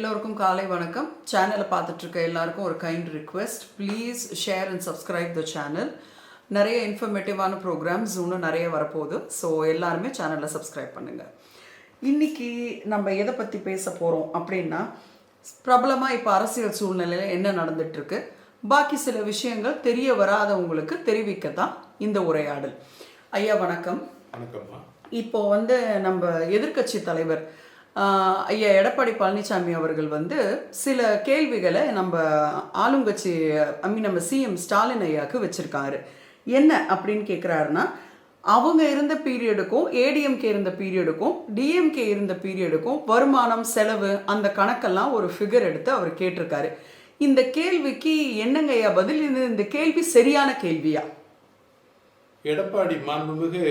எல்லோருக்கும் காலை வணக்கம். சேனலை பார்த்துட்டு இருக்க எல்லாருக்கும் ஒரு kind request, please share and subscribe the channel. நிறைய இன்ஃபர்மேட்டிவான ப்ரோக்ராம்ஸ் இன்னும் நிறைய வரப்போகுது. ஸோ எல்லாருமே சேனலை சப்ஸ்கிரைப் பண்ணுங்கள். இன்றைக்கி நம்ம எதை பற்றி பேச போகிறோம் அப்படின்னா, பிரபலமாக இப்போ அரசியல் சூழ்நிலையில் என்ன நடந்துகிட்ருக்கு, பாக்கி சில விஷயங்கள் தெரிய வராதவங்களுக்கு தெரிவிக்கத்தான் இந்த உரையாடல். ஐயா வணக்கம். வணக்கம்மா. இப்போ நம்ம எதிர்க்கட்சி தலைவர் ஐயா எடப்பாடி பழனிசாமி அவர்கள் சில கேள்விகளை நம்ம ஆளுங்கட்சி நம்ம சிஎம் ஸ்டாலின் ஐயாவுக்கு வச்சுருக்காரு. என்ன அப்படின்னு கேட்குறாருன்னா, அவங்க இருந்த பீரியடுக்கும் ஏடிஎம்கே இருந்த பீரியடுக்கும் டிஎம்கே இருந்த பீரியடுக்கும் வருமானம் செலவு அந்த கணக்கெல்லாம் ஒரு ஃபிகர் எடுத்து அவர் கேட்டிருக்காரு. இந்த கேள்விக்கு என்னங்க ஐயா பதில்? இந்த கேள்வி சரியான கேள்வியா? எடப்பாடி மாண்புமிகு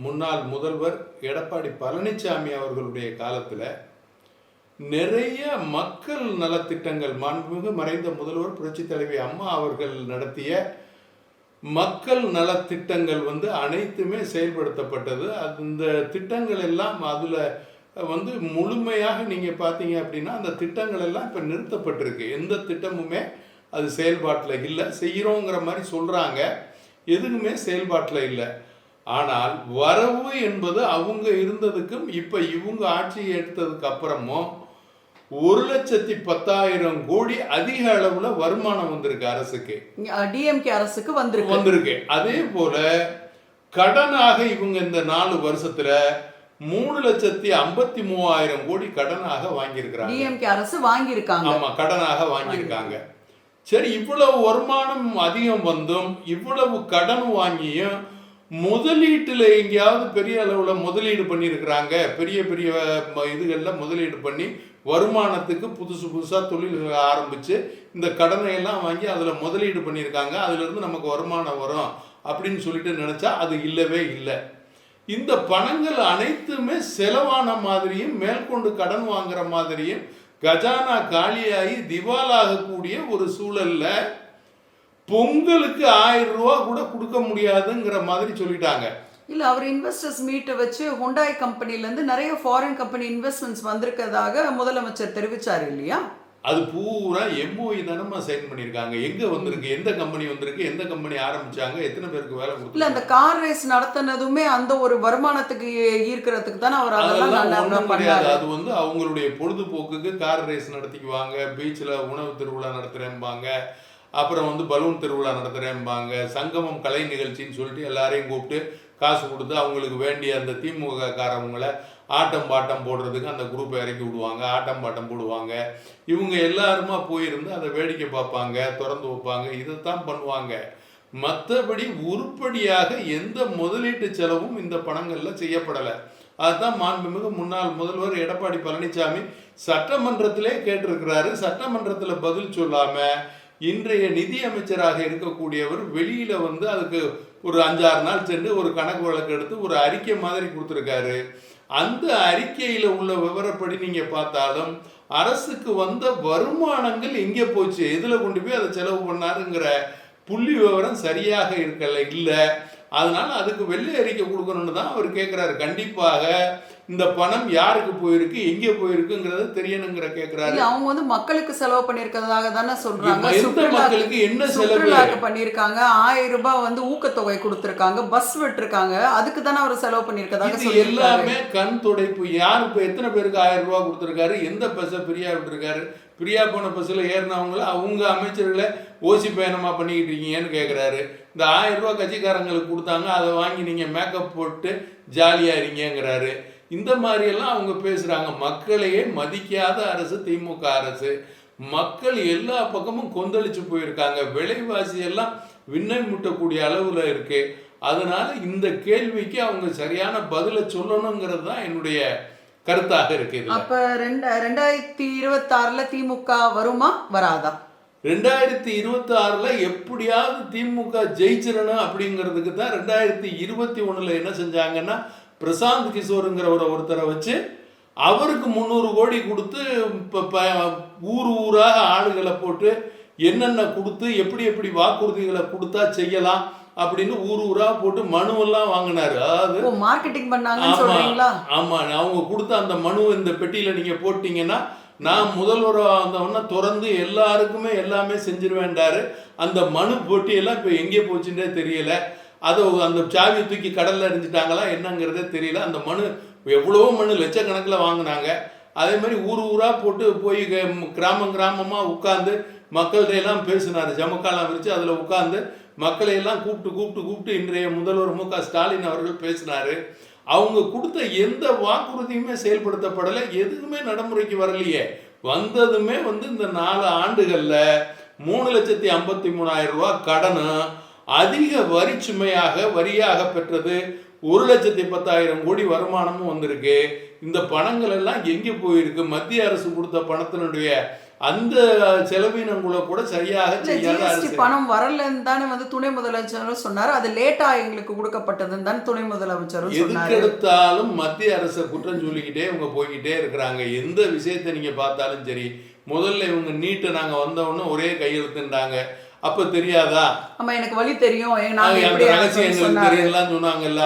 முன்னாள் முதல்வர் எடப்பாடி பழனிசாமி அவர்களுடைய காலத்தில் நிறைய மக்கள் நலத்திட்டங்கள், மாண்புமிகு மறைந்த முதல்வர் புரட்சி தலைவி அம்மா அவர்கள் நடத்திய மக்கள் நலத்திட்டங்கள் அனைத்துமே செயல்படுத்தப்பட்டது. அந்த திட்டங்கள் எல்லாம் அதில் முழுமையாக நீங்கள் பார்த்தீங்க அப்படின்னா அந்த திட்டங்கள் எல்லாம் இப்போ நிறுத்தப்பட்டிருக்கு. எந்த திட்டமுமே அது செயல்பாட்டில் இல்லை. செய்கிறோங்கிற மாதிரி சொல்கிறாங்க, எதுவுமே செயல்பாட்டில் இல்லை. ஆனால் வரவு என்பது அவங்க இருந்ததுக்கும் இப்போ இவங்க ஆட்சி எடுத்ததுக்கு அப்புறமும் 1,10,000 கோடி அதிக அளவுல வருமானம் வந்திருக்கு அரசுக்கு, டிஎம்கே அரசுக்கு வந்திருக்கு. அதே போல கடனாக இவங்க இந்த 4 வருஷத்துல 3,53,000 கோடி கடனாக வாங்கியிருக்கிறாங்க. டிஎம்கே அரசு வாங்கியிருக்காங்க. ஆமா, கடனாக வாங்கியிருக்காங்க. சரி, இவ்வளவு வருமானம் அதிகம் வந்தும் இவ்வளவு கடன் வாங்கியும் முதலீட்டில் எங்கேயாவது பெரிய அளவில் முதலீடு பண்ணியிருக்கிறாங்க? பெரிய பெரிய இதுகளில் முதலீடு பண்ணி வருமானத்துக்கு புதுசாக தொழில்களை ஆரம்பித்து இந்த கடனை எல்லாம் வாங்கி அதில் முதலீடு பண்ணியிருக்காங்க, அதிலிருந்து நமக்கு வருமானம் வரும் அப்படின்னு சொல்லிட்டு நினச்சா அது இல்லவே இல்லை. இந்த பணங்கள் அனைத்துமே செலவான மாதிரியும் மேற்கொண்டு கடன் வாங்குற மாதிரியும் கஜானா காலியாகி திவாலாகக்கூடிய ஒரு சூழல்ல பொங்கலுக்கு 1000 ரூபா கூட கொடுக்க முடியாதுங்கிற மாதிரி சொல்லிட்டாங்க. இல்ல, அவர் இன்வெஸ்டர்ஸ் மீட்டை வச்சு ஹுண்டாய் கம்பெனிலேருந்து நிறைய ஃபாரின் கம்பெனி இன்வெஸ்ட்மெண்ட்ஸ் வந்திருக்கிறதாக முதலமைச்சர் தெரிவிச்சார் இல்லையா? அது பூரா எம்ஓஇ தானமா சைன் பண்ணியிருக்காங்க. எங்க வந்திருக்கு, எந்த கம்பெனி வந்திருக்கு, எந்த கம்பெனி ஆரம்பிச்சாங்க, எத்தனை பேருக்கு வேலை கொடுத்து. இல்ல, அந்த கார் ரேஸ் நடத்தினதுமே அந்த ஒரு வருமானத்துக்கு ஈர்க்கிறதுக்கு தானே அவர் அதெல்லாம் கிடையாது. அது அவங்களுடைய பொழுதுபோக்குக்கு கார் ரேஸ் நடத்திக்குவாங்க, பீச்சில் உணவு திருவிழா நடத்துறேன்பாங்க, அப்புறம் பலூன் திருவிழா நடத்துறேன்பாங்க, சங்கமம் கலை நிகழ்ச்சின்னு சொல்லிட்டு எல்லாரையும் கூப்பிட்டு காசு கொடுத்து அவங்களுக்கு வேண்டிய அந்த திமுக காரவங்களை ஆட்டம் பாட்டம் போடுறதுக்கு அந்த குரூப்பை இறக்கி விடுவாங்க, ஆட்டம் பாட்டம் போடுவாங்க. இவங்க எல்லாருமா போயிருந்து அதை வேடிக்கை பார்ப்பாங்க, திறந்து வைப்பாங்க, இதைத்தான் பண்ணுவாங்க. மற்றபடி உருப்படியாக எந்த முதலீட்டு செலவும் இந்த பணங்களில் செய்யப்படலை. அதுதான் மாண்புமிகு முன்னாள் முதல்வர் எடப்பாடி பழனிசாமி சட்டமன்றத்திலே கேட்டிருக்கிறாரு. சட்டமன்றத்தில் பதில் சொல்லாம இன்றைய நிதி அமைச்சராக இருக்கக்கூடியவர் வெளியில அதுக்கு ஒரு 5-6 நாள் சென்று ஒரு கணக்கு வழக்கு எடுத்து ஒரு அறிக்கை மாதிரி கொடுத்துருக்காரு. அந்த அறிக்கையில உள்ள விவரப்படி நீங்க பார்த்தாலும் அரசுக்கு வந்த வருமானங்கள் எங்கே போச்சு, எதுல கொண்டு போய் அதை செலவு பண்ணாருங்கிற புள்ளி விவரம் சரியாக இல்லை. அதனால அதுக்கு வெள்ளை அறிக்கை கொடுக்கணும்னு தான் அவர் கேட்கிறாரு. கண்டிப்பாக இந்த பணம் யாருக்கு போயிருக்கு, எங்கே போயிருக்குங்கிறது தெரியணுங்கிற கேட்கிறாரு. அவங்க மக்களுக்கு செலவு பண்ணிருக்கிறதாக தானே சொல்றாங்க. மக்களுக்கு என்ன செலவு பண்ணிருக்காங்க? 1000 ரூபாய் ஊக்கத்தொகை கொடுத்திருக்காங்க, பஸ் விட்டுருக்காங்க, அதுக்கு தானே அவர் செலவு பண்ணிருக்கதாக. எல்லாமே கண் துடைப்பு. யார் இப்ப எத்தனை பேருக்கு 1000 ரூபாய் கொடுத்திருக்காரு, எந்த பஸ்ஸை ஃப்ரீயா விட்டுருக்காரு, ஃப்ரீயா போன பஸ்ஸில் ஏறினவங்கள அவங்க அமைச்சர்களை ஓசி பயணமா பண்ணிக்கிட்டு இருக்கீங்கன்னு கேட்குறாரு. இந்த 1000 ரூபாய் கட்சிக்காரங்களுக்கு கொடுத்தாங்க, அதை வாங்கி நீங்க மேக்கப் போட்டு ஜாலியா இருங்கிறாரு. இந்த மாதிரியெல்லாம் அவங்க பேசுறாங்க. மக்களையே மதிக்காத அரசு திமுக அரசு. மக்கள் எல்லா பக்கமும் கொந்தளிச்சு போயிருக்காங்க. விலைவாசி எல்லாம் விண்ணை முட்டக்கூடிய அளவுல இருக்கு. அதனால இந்த கேள்விக்கு அவங்க சரியான பதிலை சொல்லணுங்கிறது தான் என்னுடைய கருத்தாக இருக்கு. அப்ப 2026 திமுக வருமா வராதா? 2026 எப்படியாவது திமுக ஜெயிச்சிடணும் அப்படிங்கிறதுக்கு தான் 2021 என்ன செஞ்சாங்கன்னா, பிரசாந்த் கிஷோருங்கிற ஒருத்தரை வச்சு அவருக்கு 300 கோடி கொடுத்து ஊர் ஊராக ஆளுகளை போட்டு என்னென்ன கொடுத்து எப்படி வாக்குறுதிகளை கொடுத்தா செய்யலாம் அப்படின்னு ஊரா போட்டு மனுவெல்லாம் வாங்கினாரு. அதாவது மார்க்கெட்டிங் பண்ணாங்கன்னு சொல்றீங்களா? ஆமா, அவங்க கொடுத்த அந்த மனு இந்த பெட்டியில நீங்க போட்டீங்கன்னா நான் முதல்வராக வந்தவொடனே திறந்து எல்லாருக்குமே எல்லாமே செஞ்சிருவேன்டாரு. அந்த மனு போட்டியெல்லாம் இப்போ எங்கே போச்சுன்னே தெரியல. அதை அந்த சாவியை தூக்கி கடலில் எறிஞ்சிட்டாங்களா என்னங்கிறதே தெரியல. அந்த மனு எவ்வளவோ மனு லட்சக்கணக்கில் வாங்கினாங்க. அதே மாதிரி ஊர் ஊராக போட்டு போய் கிராமம் கிராமமாக உட்காந்து மக்கள்கிட்ட எல்லாம் பேசினார். ஜமக்காலாம் விரித்து அதில் உட்காந்து மக்களை எல்லாம் கூப்பிட்டு இன்றைய முதல்வர் மு க ஸ்டாலின் அவர்கள் பேசினார். அவங்க கொடுத்த எந்த வாக்குறுதியுமே செயல்படுத்தப்படலை, எதுவுமே நடைமுறைக்கு வரலையே. வந்ததுமே இந்த 4 ஆண்டுகளில் 3,53,000 ரூபா கடனும் அதிக வரி சுமையாக வரியாக பெற்றது 1,10,10,000 கோடி வருமானமும் வந்திருக்கு. இந்த பணங்கள் எல்லாம் எங்கே போயிருக்கு? மத்திய அரசு கொடுத்த பணத்தினுடைய அந்த செலவினங்களை கூட சரியாக ஜிஎஸ்டி பணம் வரலன்னு தானே துணை முதலமைச்சரும் சொன்னார். அது லேட்டா எங்களுக்கு கொடுக்கப்பட்டதுன்னு தான் துணை முதலமைச்சரும் சொன்னார். எதுக்கு எடுத்தாலும் மத்திய அரசை குற்றம் சொல்லிக்கிட்டே இவங்க போய்கிட்டே இருக்கிறாங்க. எந்த விஷயத்தை நீங்க பார்த்தாலும் சரி, முதல்ல இவங்க நீட்டை நாங்க வந்தவொடனே ஒரே கையெழுத்துட்டாங்க. அப்ப தெரியாதா? ஆமா, எனக்கு வழி தெரியும், அந்த ரகசியம் எங்களுக்கு தெரியலாம் சொன்னாங்கல்ல.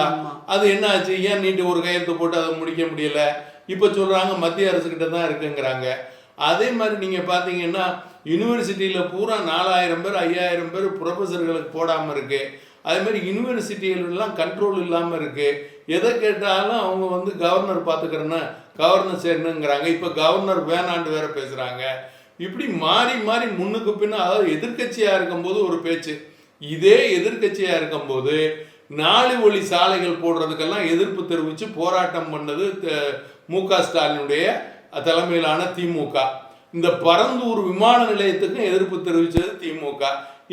அது என்ன ஆச்சு? ஏன் நீட்டு ஒரு கையெழுத்து போட்டு அதை முடிக்க முடியல? இப்ப சொல்றாங்க மத்திய அரசு கிட்ட தான் இருக்குங்கிறாங்க. அதே மாதிரி நீங்கள் பார்த்தீங்கன்னா யூனிவர்சிட்டியில் பூரா 4,000 பேர் 5,000 பேர் ப்ரொஃபஸர்களுக்கு போடாமல் இருக்குது. அதே மாதிரி யூனிவர்சிட்டிகளெலாம் கண்ட்ரோல் இல்லாமல் இருக்குது. எதை கேட்டாலும் அவங்க கவர்னர் பார்த்துக்கிறேன்னு கவர்னர் சேரணுங்கிறாங்க. இப்போ கவர்னர் வேணாண்டு வேற பேசுகிறாங்க. இப்படி மாறி மாறி முன்னுக்கு பின்ன, அதாவது எதிர்கட்சியாக இருக்கும்போது ஒரு பேச்சு, இதே எதிர்கட்சியாக இருக்கும்போது 4 வழி சாலைகள் போடுறதுக்கெல்லாம் எதிர்ப்பு தெரிவித்து போராட்டம் பண்ணது மு க ஸ்டாலினுடைய தலைமையிலான திமுக. இந்த பரந்தூர் விமான நிலையத்துக்கும் எதிர்ப்பு தெரிவித்தது திமுக.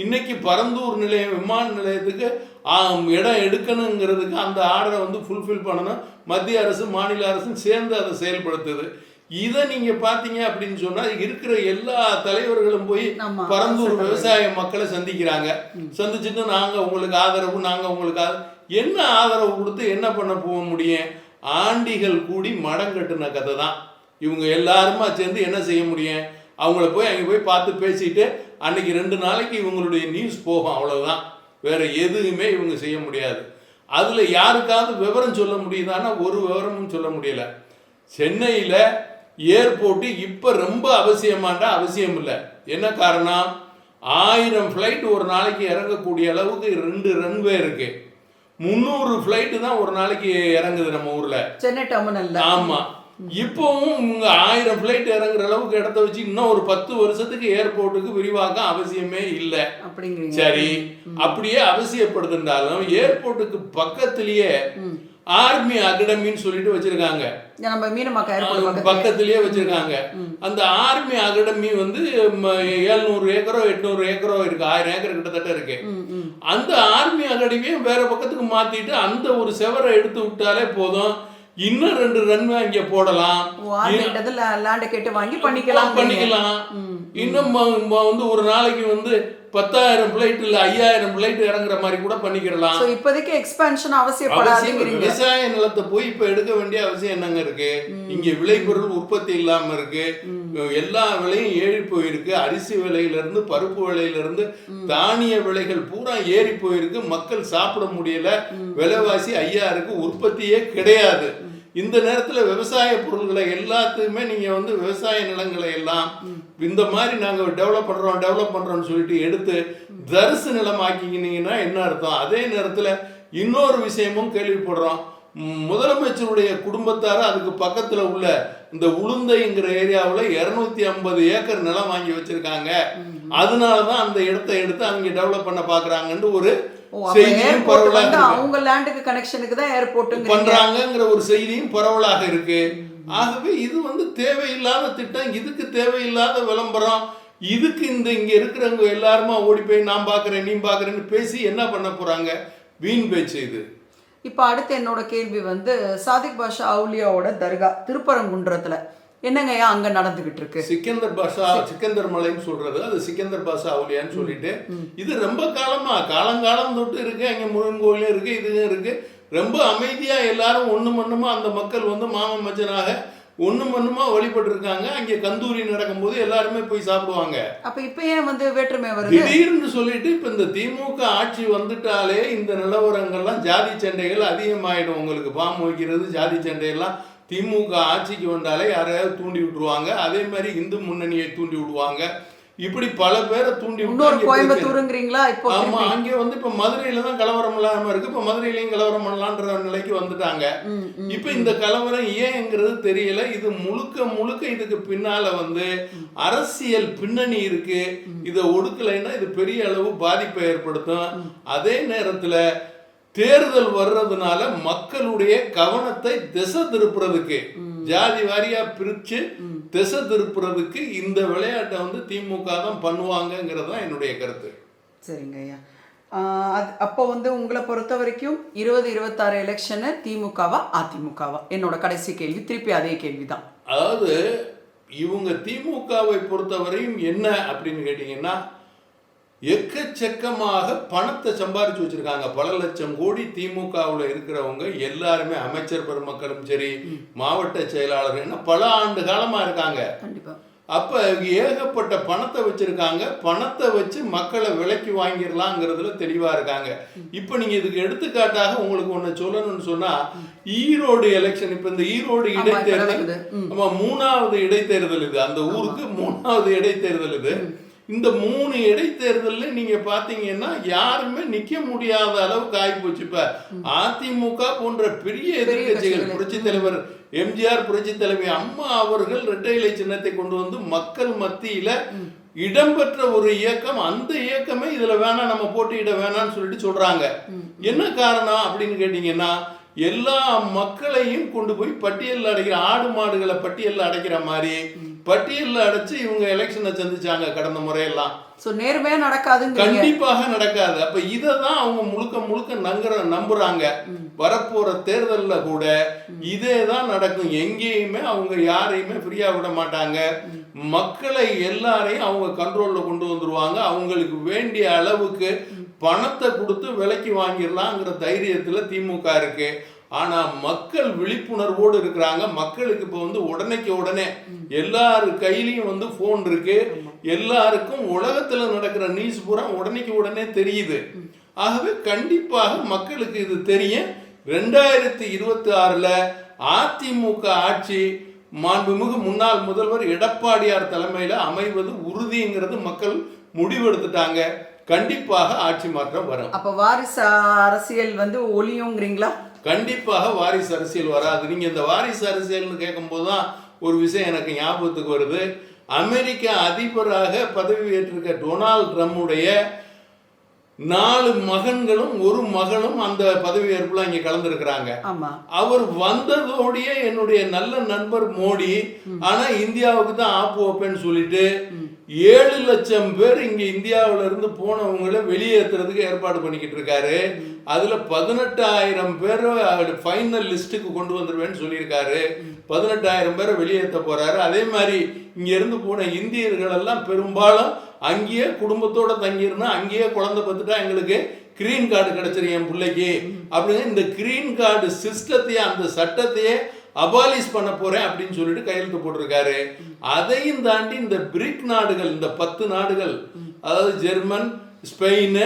இன்னைக்கு பரந்தூர் விமான நிலையத்துக்கு இடம் எடுக்கணுங்கிறதுக்கு அந்த ஆர்டரை ஃபுல்ஃபில் பண்ணணும். மத்திய அரசு மாநில அரசும் சேர்ந்து அதை செயல்படுத்துது. இதை நீங்க பாத்தீங்க அப்படின்னு சொன்னா இருக்கிற எல்லா தலைவர்களும் போய் பரந்தூர் விவசாய மக்களை சந்திக்கிறாங்க. சந்திச்சுட்டு நாங்க உங்களுக்கு ஆதரவு, நாங்க உங்களுக்கு என்ன ஆதரவு கொடுத்து என்ன பண்ண போக முடியும்? ஆண்டிகள் கூடி மடம் கட்டுன கதை தான். இவங்க எல்லாருமா சேர்ந்து என்ன செய்ய முடியும்? அவங்கள போய் அங்கே போய் பார்த்து பேசிட்டு அன்னைக்கு 2 நாளைக்கு இவங்களுடைய நியூஸ் போகும், அவ்வளவுதான். வேற எதுவுமே இவங்க செய்ய முடியாது. அதுல யாருக்காவது விவரம் சொல்ல முடியுதான்னா ஒரு விவரமும் சொல்ல முடியல. சென்னையில் ஏர்போர்ட்டு இப்போ ரொம்ப அவசியமாண்டா அவசியம் இல்லை. என்ன காரணம்? 1000 ஃப்ளைட் ஒரு நாளைக்கு இறங்கக்கூடிய அளவுக்கு 2 ரன்வே இருக்கு. 300 ஃப்ளைட்டு தான் ஒரு நாளைக்கு இறங்குது நம்ம ஊர்ல, சென்னை டெர்மினல்ல. ஆமா, இப்பவும் 1000 ஃப்ளைட் இறங்குற அளவுக்கு இடத்த வச்சு இன்னும் ஒரு 10 வருஷத்துக்கு ஏர்போர்ட்டுக்கு விரிவாக்கம் அவசியமே இல்லை. சரி, அப்படியே அவசியப்படுத்திருந்தாலும் ஏர்போர்ட்டுக்கு பக்கத்திலேயே ஆர்மி அகாடமின்னு சொல்லிட்டு வச்சிருக்காங்க. பக்கத்திலேயே வச்சிருக்காங்க. அந்த ஆர்மி அகாடமி 700 ஏக்கரோ 800 ஏக்கரோ இருக்கு, 1000 ஏக்கர் கிட்டத்தட்ட இருக்கு. அந்த ஆர்மி அகாடமியும் வேற பக்கத்துக்கு மாத்திட்டு அந்த ஒரு செவரை எடுத்து விட்டாலே போதும். இன்னும் 2 ரன்வே அங்க போடலாம். பண்ணிக்கலாம். இன்னும் ஒரு நாளைக்கு 10,000 ஃப்ளைட் இல்ல 5,000 ஃப்ளைட் இறங்குற மாதிரி கூட பண்ணிக்கலாம். இப்போதைக்கு எக்ஸ்பான்ஷன் அவசியப்படாது. விவசாய நிலத்தை போய் இப்ப எடுக்க வேண்டிய அவசியம் என்னங்க இருக்கு? இங்க விளைபொருள் உற்பத்தி இல்லாம இருக்கு. எல்லா விலையும் ஏறி போயிருக்கு. அரிசி விலையில இருந்து பருப்பு விலையில இருந்து தானிய விலைகள் பூரா ஏறி போயிருக்கு. மக்கள் சாப்பிட முடியல. விலைவாசி 5,000 இருக்கு. உற்பத்தியே கிடையாது. இந்த நேரத்தில் விவசாய பொருள்களை எல்லாத்துக்குமே நீங்கள் விவசாய நிலங்களை எல்லாம் இந்த மாதிரி நாங்கள் டெவலப் பண்ணுறோம்னு சொல்லிட்டு எடுத்து தரிசு நிலம் ஆக்கிக்கினீங்கன்னா என்ன அர்த்தம்? அதே நேரத்தில் இன்னொரு விஷயமும் கேள்விப்படுறோம். முதலமைச்சருடைய குடும்பத்தார அதுக்கு பக்கத்தில் உள்ள இந்த உளுந்தைங்கிற ஏரியாவில் 250 ஏக்கர் நிலம் வாங்கி வச்சிருக்காங்க. அதனாலதான் அந்த இடத்தை எடுத்து அவங்க டெவலப் பண்ண பாக்குறாங்கன்னு ஒரு செய்தியும் பரவலாக அவங்க லேண்டுக்கு கனெக்ஷனுக்கு தான் ஏர்போர்ட் பண்றாங்கங்கிற ஒரு செய்தியும் பரவலாக இருக்கு. ஆகவே இது தேவையில்லாத திட்டம், இதுக்கு தேவையில்லாத விளம்பரம், இதுக்கு இங்க இருக்கிறவங்க எல்லாருமா ஓடி போய் நான் பாக்குறேன் நீ பாக்குறேன்னு பேசி என்ன பண்ண போறாங்க? வீண் பேச்சு இது. இப்போ அடுத்து என்னோட கேள்வி சாதிக் பாஷா அவுலியாவோட தர்கா திருப்பரங்குன்றத்துல என்னங்கய்யா அங்க நடந்துகிட்டு இருக்கு? சிக்கந்தர் மலைன்னு சொல்றது, அது சிக்கந்தர் பாஷா அவுலியான்னு சொல்லிட்டு இது ரொம்ப காலங்காலம் தொட்டு இருக்கு. அங்க முருகன் கோயிலும் இருக்கு, இதுவும் இருக்கு. ரொம்ப அமைதியா எல்லாரும் ஒண்ணு மண்ணுமா அந்த மக்கள் மாமன் மச்சனாக ஒண்ணு மண்ணுமா வழிபட்டு இருக்காங்க. அங்க கந்தூரி நடக்கும் போது எல்லாருமே போய் சாப்பிடுவாங்க. அப்ப இப்ப ஏன் வேற்றுமை வருது திடீர்னு சொல்லிட்டு? இப்ப இந்த திமுக ஆட்சி வந்துட்டாலே இந்த நிலவரங்கள்லாம் ஜாதி சண்டைகள் அதிகமாயிடும். உங்களுக்கு பாம்பு வைக்கிறது, ஜாதி சண்டையெல்லாம் திமுக ஆட்சிக்கு வந்தாலே யாரையாவது தூண்டி விட்டுருவாங்க, அதே மாதிரி இந்து முன்னணியை தூண்டி விடுவாங்க, இப்படி பல பேரை தூண்டி விட்டு கோயம்புத்தூருங்கிறீங்களா? இப்போ ஆமா, அங்கே வந்து இப்ப மதுரையில தான் கலவரம் இல்லாம இருக்கு, இப்ப மதுரையிலையும் கலவரம் பண்ணலான்ற நிலைக்கு வந்துட்டாங்க. இப்ப இந்த கலவரம் ஏங்கிறது தெரியல. இது முழுக்க முழுக்க இதுக்கு பின்னால வந்து அரசியல் பின்னணி இருக்கு. இதை ஒடுக்கலைன்னா இது பெரிய அளவு பாதிப்பை ஏற்படுத்தும். அதே நேரத்துல தேர்தல் வர்றதுனால மக்களுடைய கவனத்தை திசை திருப்புறதுக்கு, ஜாதி வாரியா பிரிச்சு திசை திருப்புறதுக்கு இந்த விளையாட்டை வந்து திமுக தான் பண்ணுவாங்கங்கிறது தான் என்னுடைய கருத்து. சரிங்க ஐயா. அப்போ வந்து உங்களை பொறுத்த வரைக்கும் 2026 எலெக்ஷனு திமுகவா அதிமுகவா? என்னோட கடைசி கேள்வி திருப்பி அதே கேள்விதான். அதாவது இவங்க திமுகவை பொறுத்தவரையும் என்ன அப்படின்னு கேட்டீங்கன்னா, எக்கச்சக்கமாக பணத்தை சம்பாரிச்சு வச்சிருக்காங்க. பல லட்சம் கோடி திமுகவில் இருக்கிறவங்க எல்லாருமே அமைச்சர் பெருமக்களும் சரி, மாவட்ட செயலாளர் பல ஆண்டு காலமா இருக்காங்க. அப்ப ஏகப்பட்ட பணத்தை வச்சிருக்காங்க. பணத்தை வச்சு மக்களை விலைக்கு வாங்கிடலாங்கிறதுல தெளிவா இருக்காங்க. இப்ப நீங்க இதுக்கு எடுத்துக்காட்டாக உங்களுக்கு ஒண்ணு சொல்லணும்னு சொன்னா, ஈரோடு எலெக்ஷன், இப்ப இந்த ஈரோடு இடைத்தேர்தல், ஆமா 3வது இடைத்தேர்தல் இது, அந்த ஊருக்கு 3வது இடைத்தேர்தல் இது. இந்த 3 இடைத்தேர்தல்ல நீங்க பாத்தீங்கன்னா யாருமே நிக்க முடியாத அளவுக்கு ஆகிப்போச்சு. இப்ப அதிமுக போன்ற பெரிய எதிர்கட்சிகள், புரட்சி தலைவர் எம்ஜிஆர், புரட்சி தலைவி அம்மா அவர்கள் இரட்டை இலை சின்னத்தை கொண்டு வந்து மக்கள் மத்தியில இடம்பெற்ற ஒரு இயக்கம். அந்த இயக்கமே இதுல வேணாம், நம்ம போட்டியிட வேணாம்னு சொல்லிட்டு சொல்றாங்க. என்ன காரணம் அப்படின்னு கேட்டீங்கன்னா, எல்லா மக்களையும் கொண்டு போய் பட்டியலில் அடைக்கிற, ஆடு மாடுகளை பட்டியலில் அடைக்கிற மாதிரி பட்டியலில் அடைச்சு இவங்க எலெக்ஷனை சந்திச்சாங்க கடந்த முறையெல்லாம். நேர்மையா நடக்காது, கண்டிப்பாக நடக்காது. அப்ப இதை தான் அவங்க முழுக்க முழுக்க நம்புறாங்க. வரப்போற தேர்தலில் கூட இதே தான் நடக்கும். எங்கேயுமே அவங்க யாரையுமே ஃப்ரீயா விட மாட்டாங்க. மக்களை எல்லாரையும் அவங்க கண்ட்ரோல்ல கொண்டு வந்துருவாங்க. அவங்களுக்கு வேண்டிய அளவுக்கு பணத்தை கொடுத்து விலைக்கு வாங்கிடலாங்கிற தைரியத்துல திமுக இருக்கு. ஆனா மக்கள் விழிப்புணர்வோடு இருக்கிறாங்க. மக்களுக்கு இப்ப வந்து உடனேக்கு உடனே எல்லாரு கையிலையும் வந்து போன் இருக்கு. எல்லாருக்கும் உலகத்துல நடக்கிற நியூஸ் பூரா உடனேக்கு உடனே தெரியுது. ஆகவே கண்டிப்பாக மக்களுக்கு இது தெரியும். 2026ல அதிமுக ஆட்சி மாண்புமிகு முன்னாள் முதல்வர் எடப்பாடியார் தலைமையில அமைவது உறுதிங்கிறது மக்கள் முடிவெடுத்துட்டாங்க. கண்டிப்பாக ஆட்சி மாற்றம் வரும். அப்ப வாரிசு அரசியல் வந்து ஒளியுங்கிறீங்களா? கண்டிப்பாக வாரிசு அரசியல் வராது. நீங்க இந்த வாரிசு அரசியல்னு கேட்கும் போதுதான் ஒரு விஷயம் எனக்கு ஞாபகத்துக்கு வருது. அமெரிக்க அதிபராக பதவி ஏற்றிருக்க டொனால்ட் ட்ரம்புடைய 4 மகன்களும் 1 மகளும் அந்த பதவி ஏற்புல இங்க கலந்துருக்கிறாங்க. அவர் வந்ததோடைய என்னுடைய நல்ல நண்பர் மோடி, ஆனா இந்தியாவுக்கு தான் ஆப்பு வைப்பேன்னு சொல்லிட்டு 7 லட்சம் பேர் இங்க இந்தியாவில இருந்து போனவங்களை வெளியேற்றுறதுக்கு ஏற்பாடு பண்ணிக்கிட்டு இருக்காரு. அதுல 18,000 பேர் ஃபைனல் லிஸ்ட்டுக்கு கொண்டு வந்துருவேன்னு சொல்லியிருக்காரு. 18,000 பேரை வெளியேற்ற போறாரு. அதே மாதிரி இங்க இருந்து போன இந்தியர்கள் எல்லாம் பெரும்பாலும் அங்கேயே குடும்பத்தோட தங்கியிருந்தா, அங்கேயே குழந்தை பார்த்துட்டா எங்களுக்கு கிரீன் கார்டு கிடைச்சிரும் என் பிள்ளைக்கு அப்படின்னு இந்த கிரீன் கார்டு சிஸ்டத்தையே, அந்த சட்டத்தையே அபாலிஷ் பண்ண போறேன் அப்படின்னு சொல்லிட்டு கையெழுத்து போட்டிருக்காரு. அதையும் தாண்டி இந்த பிரிக் நாடுகள், இந்த 10 நாடுகள், அதாவது ஜெர்மன், ஸ்பெயின்,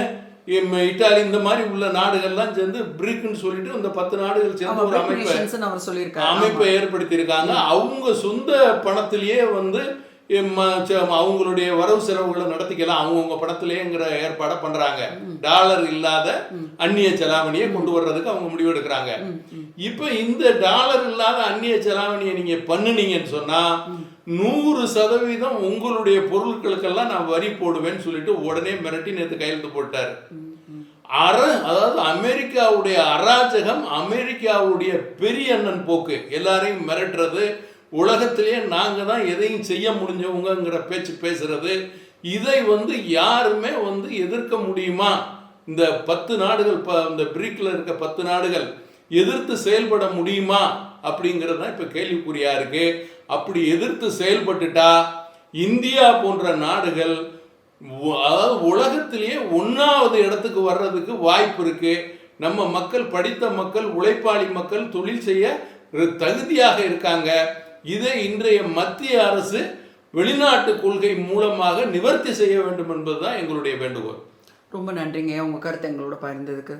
இத்தாலி, இந்த மாதிரி உள்ள நாடுகள்லாம் சேர்ந்து பிரிக்னு சொல்லிட்டு இந்த 10 நாடுகள் சேர்ந்து ஒரு அமைப்பை ஏற்படுத்தி இருக்காங்க. அவங்க சொந்த பணத்திலேயே வந்து அவங்களுடைய வரவு செலவுகளை நடத்திக்கலாம், அவங்கவுங்க பணத்திலேங்கிற ஏற்பாடை பண்றாங்க. டாலர் இல்லாத அந்நிய செலாவணியை கொண்டு வர்றதுக்கு அவங்க முடிவு எடுக்கிறாங்க. இப்ப இந்த டாலர் இல்லாத அந்நிய செலாவணியை நீங்க பண்ணுனீங்கன்னு சொன்னா 100% உங்களுடைய பொருட்களுக்கெல்லாம் நான் வரி போடுவேன்னு சொல்லிட்டு உடனே மிரட்டி நேற்று கையெழுத்து போட்டார். அதாவது அமெரிக்காவுடைய அராஜகம், அமெரிக்காவுடைய பெரிய அண்ணன் போக்கு, எல்லாரையும் மிரட்டுறது, உலகத்திலேயே நாங்க தான் எதையும் செய்ய முடிஞ்சவங்கிற பேச்சு பேசுறது, இதை வந்து யாருமே வந்து எதிர்க்க முடியுமா? இந்த 10 நாடுகள், இந்த பிரிக்ல இருக்க 10 நாடுகள் எதிர்த்து செயல்பட முடியுமா அப்படிங்கிறது தான் இப்ப கேள்விக்குறியா இருக்கு. அப்படி எதிர்த்து செயல்பட்டுட்டா இந்தியா போன்ற நாடுகள் அதாவது உலகத்திலேயே 1வது இடத்துக்கு வர்றதுக்கு வாய்ப்பு இருக்கு. நம்ம மக்கள், படித்த மக்கள், உழைப்பாளி மக்கள், தொழில் செய்ய தகுதியாக இருக்காங்க. இதை இன்றைய மத்திய அரசு வெளிநாட்டு கொள்கை மூலமாக நிவர்த்தி செய்ய வேண்டும் என்பதுதான் எங்களுடைய வேண்டுகோள். ரொம்ப நன்றிங்க உங்க கருத்தை எங்களோட பகிர்ந்ததுக்கு.